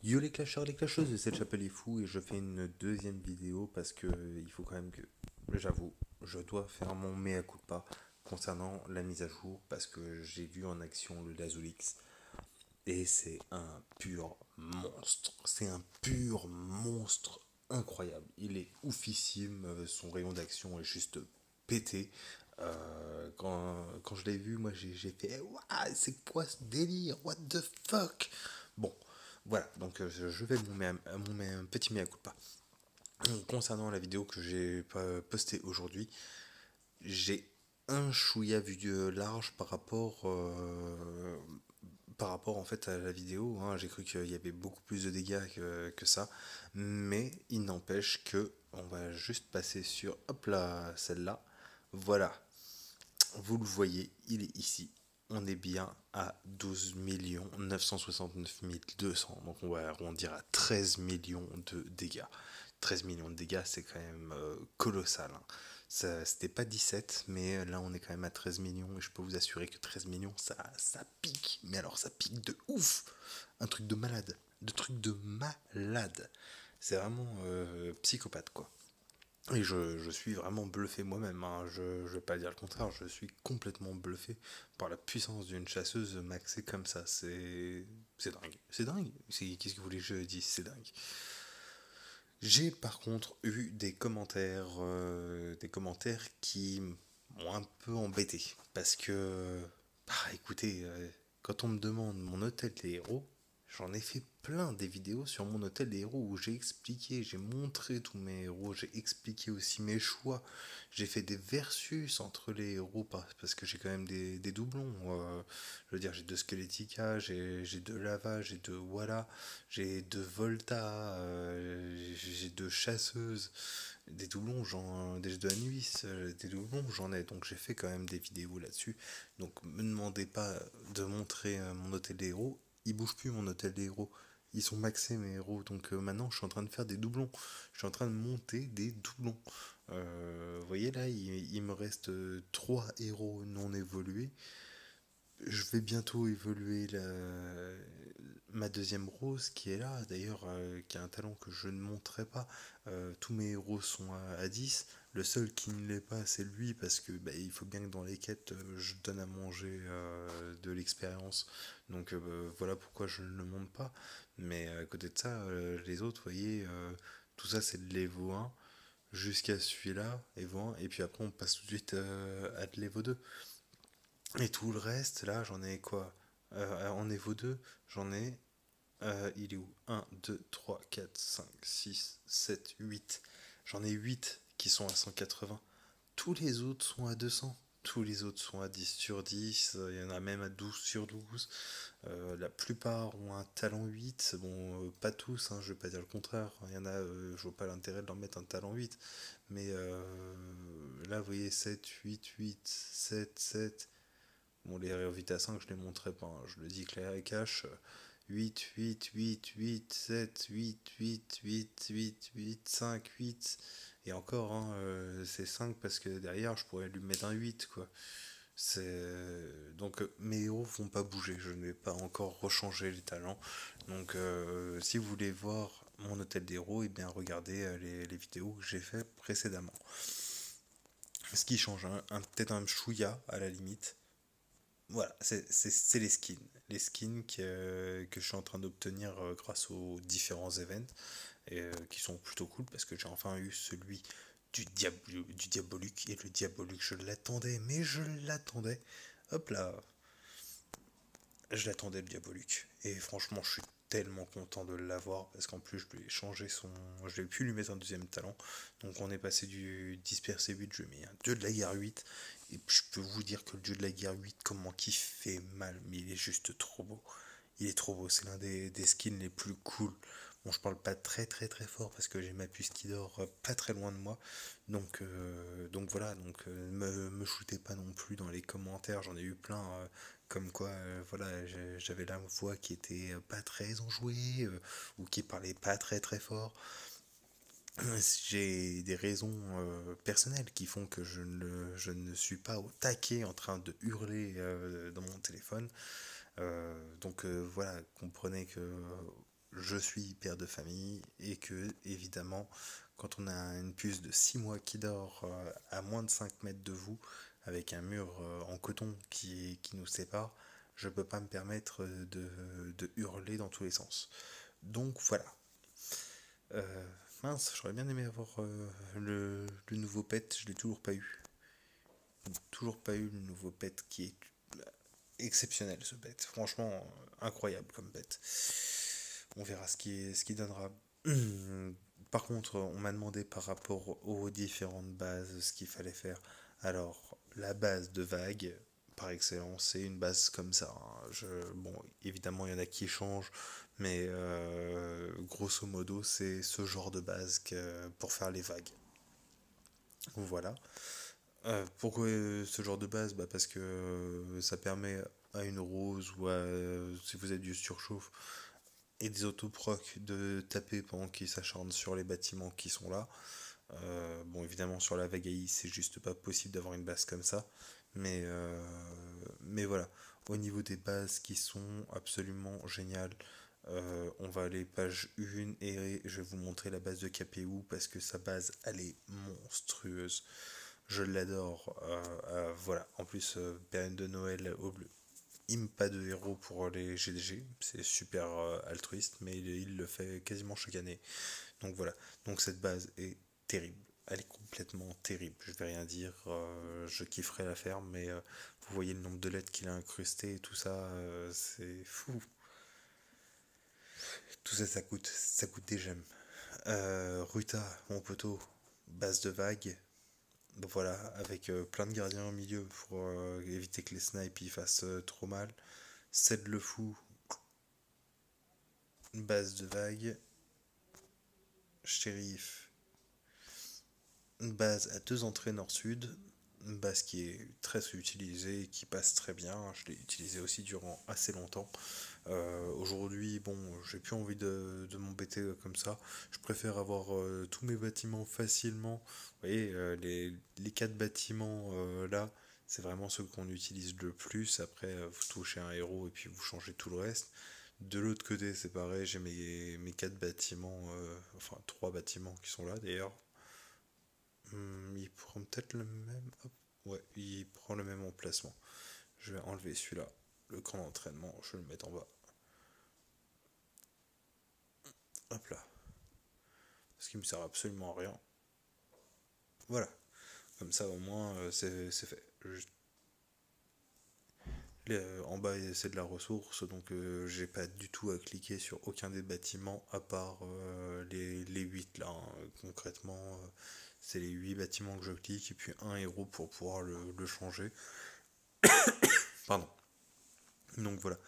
Yo les clasheurs, les clasheuses, c'est Chapelier Fou et je fais une deuxième vidéo parce que il faut quand même que, j'avoue, je dois faire mon mea culpa concernant la mise à jour parce que j'ai vu en action le Lazulix et c'est un pur monstre. C'est un pur monstre incroyable. Il est oufissime, son rayon d'action est juste pété. Quand je l'ai vu, moi j'ai fait Ouah, c'est quoi ce délire? What the fuck? Bon, voilà, donc je vais mon petit mea culpa. Concernant la vidéo que j'ai pas postée aujourd'hui, j'ai un chouïa vu de large par rapport en fait à la vidéo, hein. J'ai cru qu'il y avait beaucoup plus de dégâts que ça, mais il n'empêche que on va juste passer sur hop là celle-là. Voilà, vous le voyez, il est ici. On est bien à 12 969 200. Donc on va arrondir à 13 millions de dégâts. 13 millions de dégâts, c'est quand même colossal, hein. C'était pas 17, mais là on est quand même à 13 millions. Et je peux vous assurer que 13 millions, ça pique. Mais alors ça pique de ouf. Un truc de malade. De truc de malade. C'est vraiment psychopathe quoi. Et je suis vraiment bluffé moi-même, hein. Je ne vais pas dire le contraire, je suis complètement bluffé par la puissance d'une chasseuse maxée comme ça. C'est dingue. C'est dingue. Qu'est-ce que vous voulez que je dise? C'est dingue. J'ai par contre eu des commentaires qui m'ont un peu embêté. Parce que, bah écoutez, quand on me demande mon hôtel des héros, j'en ai fait plein des vidéos sur mon hôtel des héros où j'ai expliqué, j'ai montré tous mes héros, j'ai expliqué aussi mes choix. J'ai fait des versus entre les héros parce que j'ai quand même des doublons. Je veux dire, j'ai deux Skeletica, j'ai deux Lava, j'ai deux Walla, j'ai deux Volta, j'ai deux chasseuses, des doublons, des deux Anubis, des doublons, j'en ai. Donc j'ai fait quand même des vidéos là-dessus. Donc me demandez pas de montrer mon hôtel des héros. Il bouge plus mon hôtel des héros. Ils sont maxés mes héros. Donc maintenant je suis en train de faire des doublons. Je suis en train de monter des doublons. Vous voyez là, il me reste 3 héros non évolués. Je vais bientôt évoluer ma deuxième rose qui est là, d'ailleurs, qui a un talent que je ne montrerai pas. Tous mes héros sont à 10. Le seul qui ne l'est pas, c'est lui, parce que bah, il faut bien que dans les quêtes, je donne à manger de l'expérience. Donc voilà pourquoi je ne le montre pas. Mais à côté de ça, les autres, vous voyez, tout ça c'est de l'Evo 1 jusqu'à celui-là, Evo 1, et puis après on passe tout de suite à de l'Evo 2. Et tout le reste, là, j'en ai quoi? En Evo 2, j'en ai. Il est où? 1, 2, 3, 4, 5, 6, 7, 8. J'en ai 8 qui sont à 180. Tous les autres sont à 200. Tous les autres sont à 10 sur 10. Il y en a même à 12 sur 12. La plupart ont un talent 8. Bon, pas tous, hein, je vais pas dire le contraire. Il y en a, je vois pas l'intérêt de leur mettre un talent 8. Mais là, vous voyez, 7, 8, 8, 7, 7. Bon, les Aero Vita 5, je les montrerai pas, hein. Je le dis clair et cash. 8, 8, 8, 8, 7, 8, 8, 8, 8, 8, 5, 8. Et encore, hein, c'est 5 parce que derrière, je pourrais lui mettre un 8, quoi. Donc, mes héros vont pas bouger. Je ne vais pas encore rechanger les talents. Donc, si vous voulez voir mon hôtel d'héros, eh bien, regardez les vidéos que j'ai fait précédemment. Ce qui change, hein, peut-être un chouïa à la limite. Voilà, c'est les skins. Les skins que je suis en train d'obtenir grâce aux différents events et qui sont plutôt cool parce que j'ai enfin eu celui du Diabolique et le Diabolique je l'attendais, mais je l'attendais. Hop là, je l'attendais le Diabolique et franchement je suis tellement content de l'avoir parce qu'en plus je lui ai changé son. Je vais pu lui mettre un deuxième talent. Donc on est passé du dispersé 8, je lui ai mis un dieu de la guerre 8. Et je peux vous dire que le dieu de la guerre 8, comment qu'il fait mal, mais il est juste trop beau. Il est trop beau, c'est l'un des skins les plus cool. Bon, je parle pas très très très fort parce que j'ai ma puce qui dort pas très loin de moi. Donc voilà, donc me shootez pas non plus dans les commentaires, j'en ai eu plein. Comme quoi, voilà, j'avais la voix qui était pas très enjouée ou qui parlait pas très très fort. J'ai des raisons personnelles qui font que je ne suis pas au taquet en train de hurler dans mon téléphone. Donc voilà, comprenez que je suis père de famille et que, évidemment, quand on a une puce de 6 mois qui dort à moins de 5 mètres de vous, avec un mur en coton qui nous sépare, je peux pas me permettre de hurler dans tous les sens. Donc voilà. Mince, j'aurais bien aimé avoir le nouveau pet, je l'ai toujours pas eu. Toujours pas eu le nouveau pet qui est exceptionnel ce pet. Franchement, incroyable comme pet. On verra ce qui donnera. Par contre, on m'a demandé par rapport aux différentes bases ce qu'il fallait faire. Alors, la base de vague, par excellence, c'est une base comme ça. Bon, évidemment, il y en a qui changent, mais grosso modo, c'est ce genre de base pour faire les vagues. Voilà. Pourquoi ce genre de base? Bah parce que ça permet à une rose ou si vous avez du surchauffe et des autoprocs de taper pendant qu'ils s'acharnent sur les bâtiments qui sont là. Bon, évidemment, sur la vague AI, c'est juste pas possible d'avoir une base comme ça. Mais voilà. Au niveau des bases qui sont absolument géniales, on va aller page 1 et je vais vous montrer la base de KPU parce que sa base, elle est monstrueuse. Je l'adore. Voilà. En plus, période de Noël au bleu. Il me pas de héros pour les GDG, c'est super altruiste, mais il le fait quasiment chaque année. Donc voilà, donc cette base est terrible, elle est complètement terrible, je vais rien dire, je kifferais la faire, mais vous voyez le nombre de lettres qu'il a incrusté et tout ça, c'est fou. Tout ça, ça coûte des gemmes. Ruta, mon poteau, base de vague, donc voilà, avec plein de gardiens au milieu pour éviter que les snipes y fassent trop mal. Cède le fou, base de vague, shérif, une base à deux entrées nord-sud, une base qui est très utilisée et qui passe très bien. Je l'ai utilisée aussi durant assez longtemps. Aujourd'hui, bon, j'ai plus envie de m'embêter comme ça. Je préfère avoir tous mes bâtiments facilement. Vous voyez, les quatre bâtiments là, c'est vraiment ceux qu'on utilise le plus. Après, vous touchez un héros et puis vous changez tout le reste. De l'autre côté, c'est pareil, j'ai mes quatre bâtiments, enfin trois bâtiments qui sont là d'ailleurs. Il prend peut-être le même. Hop. Ouais, il prend le même emplacement. Je vais enlever celui-là. Le camp d'entraînement, je vais le mettre en bas. Hop là. Parce qu'il me sert absolument à rien. Voilà. Comme ça, au moins, c'est fait. En bas, c'est de la ressource, donc j'ai pas du tout à cliquer sur aucun des bâtiments à part les 8 là. Concrètement, c'est les 8 bâtiments que je clique et puis un héros pour pouvoir le changer. Pardon. Donc voilà.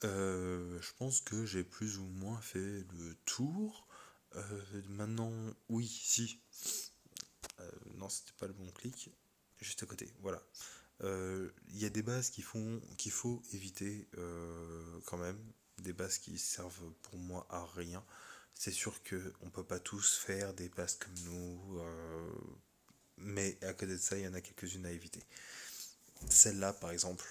Je pense que j'ai plus ou moins fait le tour. Maintenant, oui, si. Non, c'était pas le bon clic. Juste à côté, voilà. Il y a des bases qu'il faut éviter quand même. Des bases qui servent pour moi à rien. C'est sûr qu'on peut pas tous faire des bases comme nous. Mais à côté de ça, il y en a quelques-unes à éviter. Celle-là, par exemple,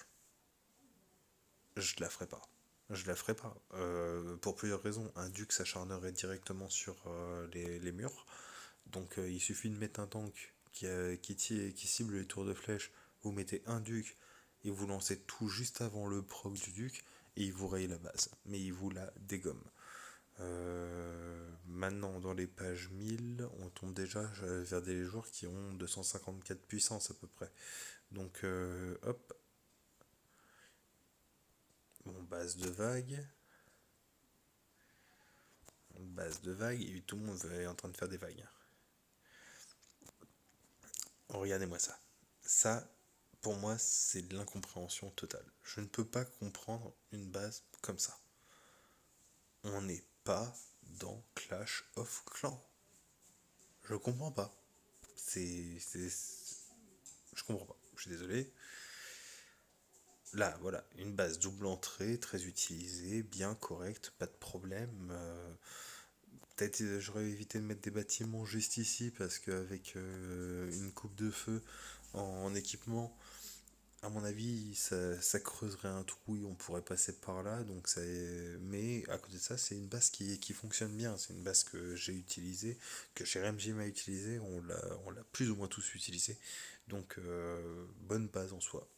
je la ferai pas. Je la ferai pas. Pour plusieurs raisons. Un duc s'acharnerait directement sur les murs. Donc il suffit de mettre un tank qui cible les tours de flèche. Vous mettez un duc et vous lancez tout juste avant le proc du duc. Et il vous raye la base. Mais il vous la dégomme. Maintenant, dans les pages 1000, on tombe déjà vers des joueurs qui ont 254 puissance à peu près. Donc, hop. Bon, base de vague. Base de vague, et tout le monde est en train de faire des vagues. Oh, regardez-moi ça. Ça, pour moi, c'est de l'incompréhension totale. Je ne peux pas comprendre une base comme ça. On n'est pas dans Clash of Clans. Je comprends pas. Je comprends pas. Je suis désolé. Là, voilà, une base double entrée, très utilisée, bien correcte, pas de problème. Peut-être j'aurais évité de mettre des bâtiments juste ici parce qu'avec une coupe de feu en équipement, À mon avis, ça creuserait un trou et on pourrait passer par là. Donc ça, mais à côté de ça, c'est une base qui fonctionne bien. C'est une base que j'ai utilisée, que Jerem Jim a utilisée. On l'a plus ou moins tous utilisé. Donc bonne base en soi.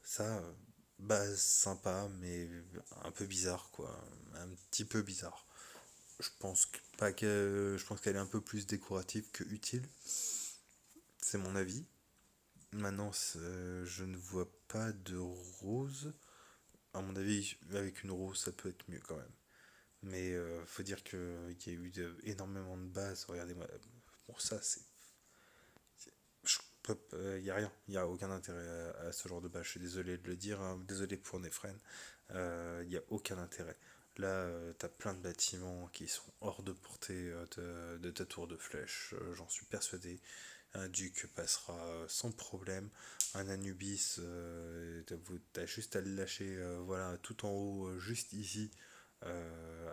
Ça, base sympa, mais un peu bizarre quoi. Un petit peu bizarre. Je pense qu'elle est un peu plus décorative que utile. C'est mon avis. Maintenant, je ne vois pas de rose. À mon avis, avec une rose, ça peut être mieux quand même. Mais faut dire qu'il y a eu énormément de bases. Regardez-moi. Bon, ça, il n'y a rien. Il n'y a aucun intérêt à ce genre de base. Je suis désolé de le dire, hein. Désolé pour Nefren. Il n'y a aucun intérêt. Là, t'as plein de bâtiments qui sont hors de portée de ta tour de flèche. J'en suis persuadé. Un duc passera sans problème. Un Anubis, t'as juste à le lâcher voilà, tout en haut, juste ici,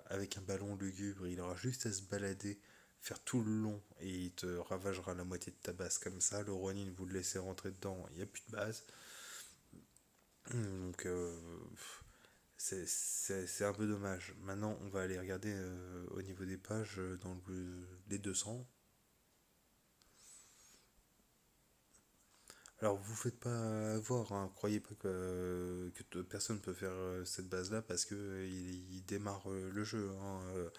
avec un ballon lugubre. Il aura juste à se balader, faire tout le long, et il te ravagera la moitié de ta base comme ça. Le Ronin, vous le laissez rentrer dedans, il n'y a plus de base. Donc, c'est un peu dommage. Maintenant, on va aller regarder au niveau des pages dans les 200. Alors vous faites pas avoir, hein, croyez pas que personne peut faire cette base-là parce que il démarre le jeu, hein.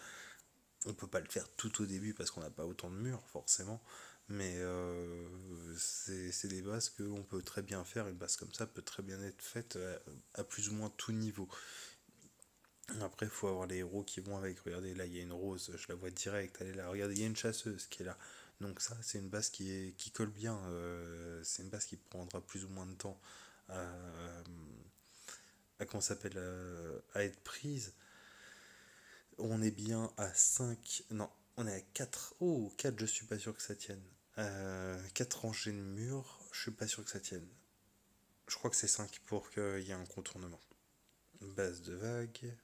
On peut pas le faire tout au début parce qu'on n'a pas autant de murs forcément, mais c'est des bases que l'on peut très bien faire. Une base comme ça peut très bien être faite à plus ou moins tout niveau. Après, il faut avoir les héros qui vont avec. Regardez, là, il y a une rose, je la vois direct. Allez là, regardez, il y a une chasseuse qui est là. Donc ça, c'est une base qui colle bien. C'est une base qui prendra plus ou moins de temps comment s'appelle, à être prise. On est bien à 5. Non, on est à 4. Oh, 4, je suis pas sûr que ça tienne. 4 rangées de murs, je suis pas sûr que ça tienne. Je crois que c'est 5 pour qu'il y ait un contournement. Base de vague.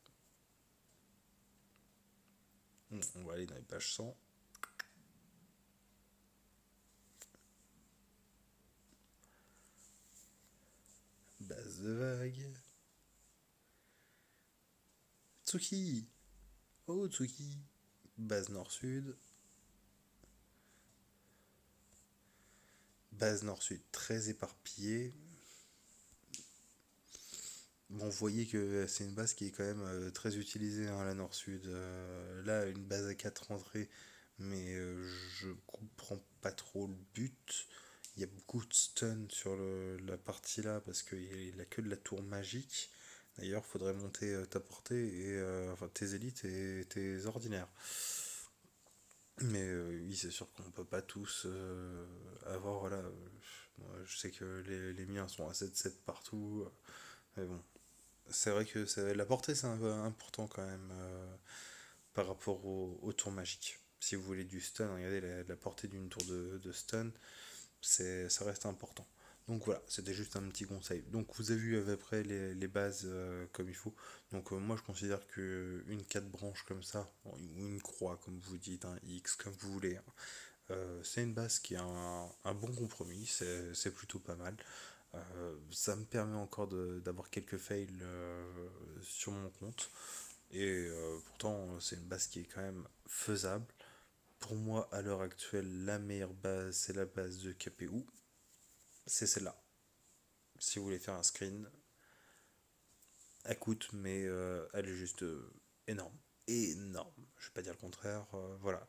On va aller dans les pages 100. Base de vague. Tsuki. Oh, Tsuki. Base nord-sud. Base nord-sud très éparpillée. Bon, vous voyez que c'est une base qui est quand même très utilisée, hein, la nord-sud. Là, une base à 4 entrées, mais je comprends pas trop le but. Il y a beaucoup de stun sur la partie là parce qu'il a que de la tour magique. D'ailleurs, faudrait monter ta portée et enfin tes élites et tes ordinaires. Mais oui, c'est sûr qu'on peut pas tous avoir. Voilà, moi, je sais que les miens sont à 7-7 partout. Mais bon, c'est vrai que la portée c'est un peu important quand même par rapport au tour magique. Si vous voulez du stun, regardez la portée d'une tour de stun, ça reste important. Donc voilà, c'était juste un petit conseil. Donc vous avez vu à peu près les bases comme il faut. Donc moi je considère que une 4 branches comme ça, ou une croix comme vous dites, un X comme vous voulez, hein, c'est une base qui a un bon compromis, c'est plutôt pas mal. Ça me permet encore d'avoir quelques fails sur mon compte. Et pourtant, c'est une base qui est quand même faisable. Pour moi, à l'heure actuelle, la meilleure base, c'est la base de KPU. C'est celle-là. Si vous voulez faire un screen, elle coûte, mais elle est juste énorme. Énorme. Je vais pas dire le contraire. Voilà.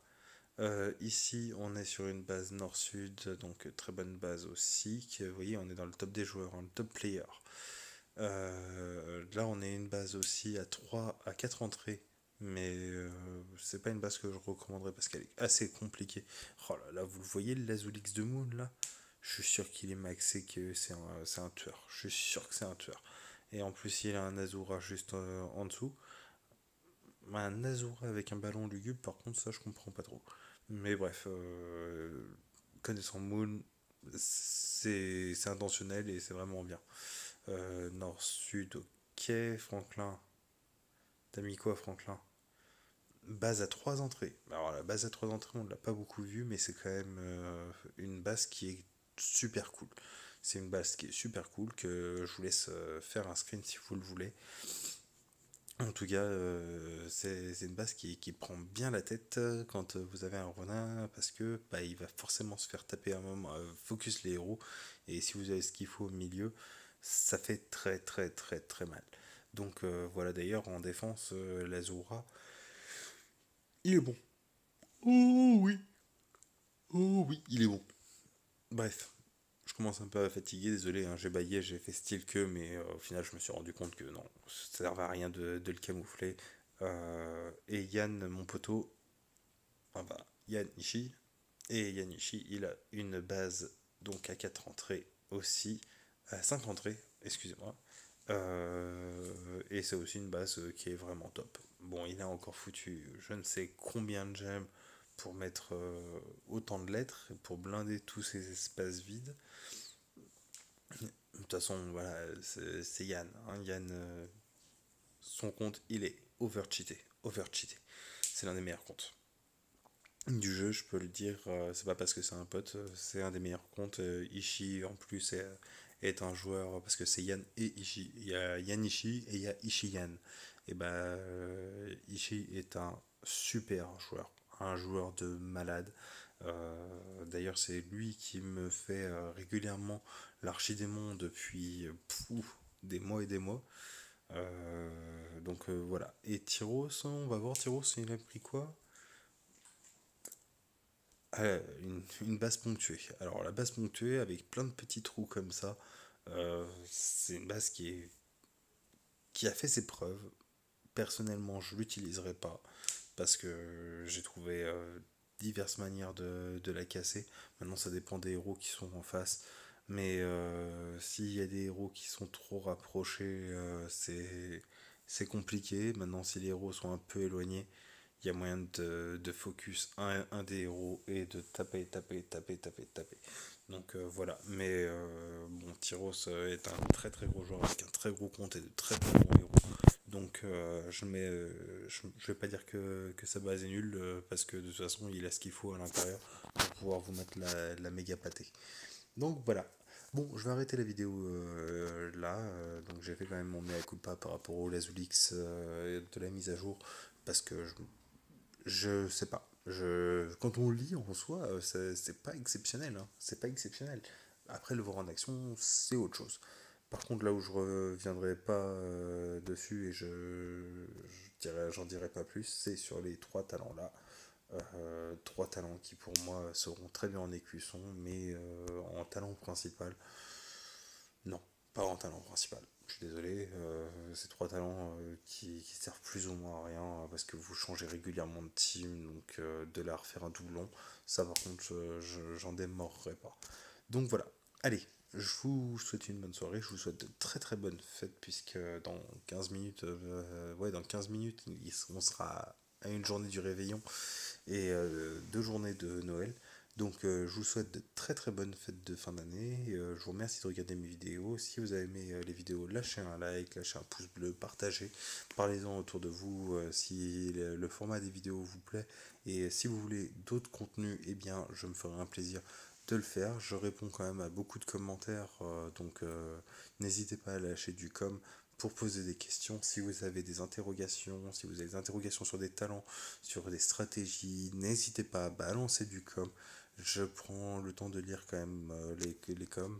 Ici, on est sur une base nord-sud, donc très bonne base aussi. Vous voyez, on est dans le top des joueurs, hein, le top player. Là, on est une base aussi à 4 entrées, mais c'est pas une base que je recommanderais parce qu'elle est assez compliquée. Oh là là, vous le voyez, le Lazulix de Moon là? Je suis sûr qu'il est maxé, que c'est un tueur. Je suis sûr que c'est un tueur. Et en plus, il a un Azura juste en dessous. Un Azura avec un ballon lugubre, par contre, ça je comprends pas trop. Mais bref, connaissant Moon, c'est intentionnel et c'est vraiment bien. Nord-Sud, ok. Franklin, t'as mis quoi, Franklin? Base à 3 entrées. Alors, la base à 3 entrées, on ne l'a pas beaucoup vu, mais c'est quand même une base qui est super cool. C'est une base qui est super cool que je vous laisse faire un screen si vous le voulez. En tout cas, c'est une base qui prend bien la tête quand vous avez un Ronin parce que bah, il va forcément se faire taper un moment, focus les héros, et si vous avez ce qu'il faut au milieu, ça fait très très très très mal. Donc voilà, d'ailleurs en défense, l'Azura, il est bon. Oh oui, oh oui, il est bon. Bref, je commence un peu à fatiguer, désolé, hein, j'ai baillé, j'ai fait style que, mais au final je me suis rendu compte que non, ça servait à rien de le camoufler. Et Yann, mon poteau, enfin bah, Yann Ishii, et Yann Ishii, il a une base donc à 4 entrées aussi, à 5 entrées, excusez-moi. Et c'est aussi une base qui est vraiment top. Bon, il a encore foutu je ne sais combien de gemmes pour mettre autant de lettres, pour blinder tous ces espaces vides. De toute façon, voilà, c'est Yann. Hein. Yann, son compte, il est overcheaté. Overcheaté. C'est l'un des meilleurs comptes du jeu, je peux le dire. C'est pas parce que c'est un pote, c'est un des meilleurs comptes. Ishii, en plus, est un joueur, parce que c'est Yann et Ishii. Il y a Yann Ishii et il y a Ishii Yann. Et bah, Ishii est un super joueur. Un joueur de malade. D'ailleurs, c'est lui qui me fait régulièrement l'archidémon depuis des mois et des mois. Donc voilà. Et Tyros, on va voir Tyros, il a pris quoi? Une base ponctuée. Alors la base ponctuée avec plein de petits trous comme ça, c'est une base qui a fait ses preuves. Personnellement, je l'utiliserai pas parce que j'ai trouvé diverses manières de la casser. Maintenant, ça dépend des héros qui sont en face. Mais s'il y a des héros qui sont trop rapprochés, c'est compliqué. Maintenant, si les héros sont un peu éloignés, il y a moyen de focus un des héros et de taper, taper, taper, taper, taper. Donc voilà. Mais bon, Tyros est un très très gros joueur avec un très gros compte et de très très bons héros. Donc je vais pas dire que sa base est nulle parce que de toute façon il a ce qu'il faut à l'intérieur pour pouvoir vous mettre la méga pâtée. Donc voilà. Bon, je vais arrêter la vidéo là. Donc j'ai fait quand même mon mea culpa par rapport au Lazulix de la mise à jour parce que je sais pas. Quand on lit en soi, c'est pas exceptionnel. Hein. C'est pas exceptionnel. Après, le voir en action, c'est autre chose. Par contre, là où je reviendrai pas dessus et j'en dirai pas plus, c'est sur les trois talents là. Trois talents qui pour moi seront très bien en écusson, mais en talent principal, non, pas en talent principal. Je suis désolé, ces trois talents qui servent plus ou moins à rien parce que vous changez régulièrement de team, donc de la refaire un doublon, ça par contre j'en démordrai pas. Donc voilà, allez, je vous souhaite une bonne soirée, je vous souhaite de très très bonnes fêtes puisque dans 15 minutes, ouais, dans 15 minutes, on sera à une journée du réveillon et deux journées de Noël. Donc je vous souhaite de très très bonnes fêtes de fin d'année. Je vous remercie de regarder mes vidéos. Si vous avez aimé les vidéos, lâchez un like, lâchez un pouce bleu, partagez, parlez-en autour de vous si le format des vidéos vous plaît. Et si vous voulez d'autres contenus, eh bien je me ferai un plaisir de le faire. Je réponds quand même à beaucoup de commentaires, donc n'hésitez pas à lâcher du com pour poser des questions. Si vous avez des interrogations, si vous avez des interrogations sur des talents, sur des stratégies, n'hésitez pas à balancer du com. Je prends le temps de lire quand même les coms.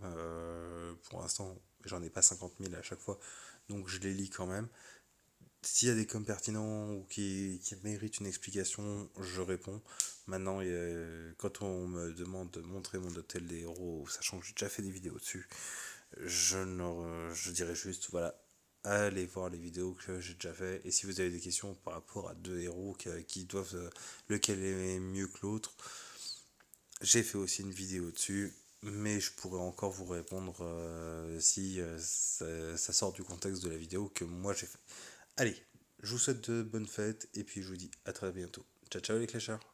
Pour l'instant, j'en ai pas 50 000 à chaque fois, donc je les lis quand même. S'il y a des coms pertinents ou qui méritent une explication, je réponds. Maintenant, quand on me demande de montrer mon hôtel des héros, sachant que j'ai déjà fait des vidéos dessus, je dirais juste, voilà, allez voir les vidéos que j'ai déjà fait. Et si vous avez des questions par rapport à deux héros qui doivent, lequel est mieux que l'autre, j'ai fait aussi une vidéo dessus. Mais je pourrais encore vous répondre si ça sort du contexte de la vidéo que moi j'ai fait. Allez, je vous souhaite de bonnes fêtes et puis je vous dis à très bientôt. Ciao ciao les cléchards.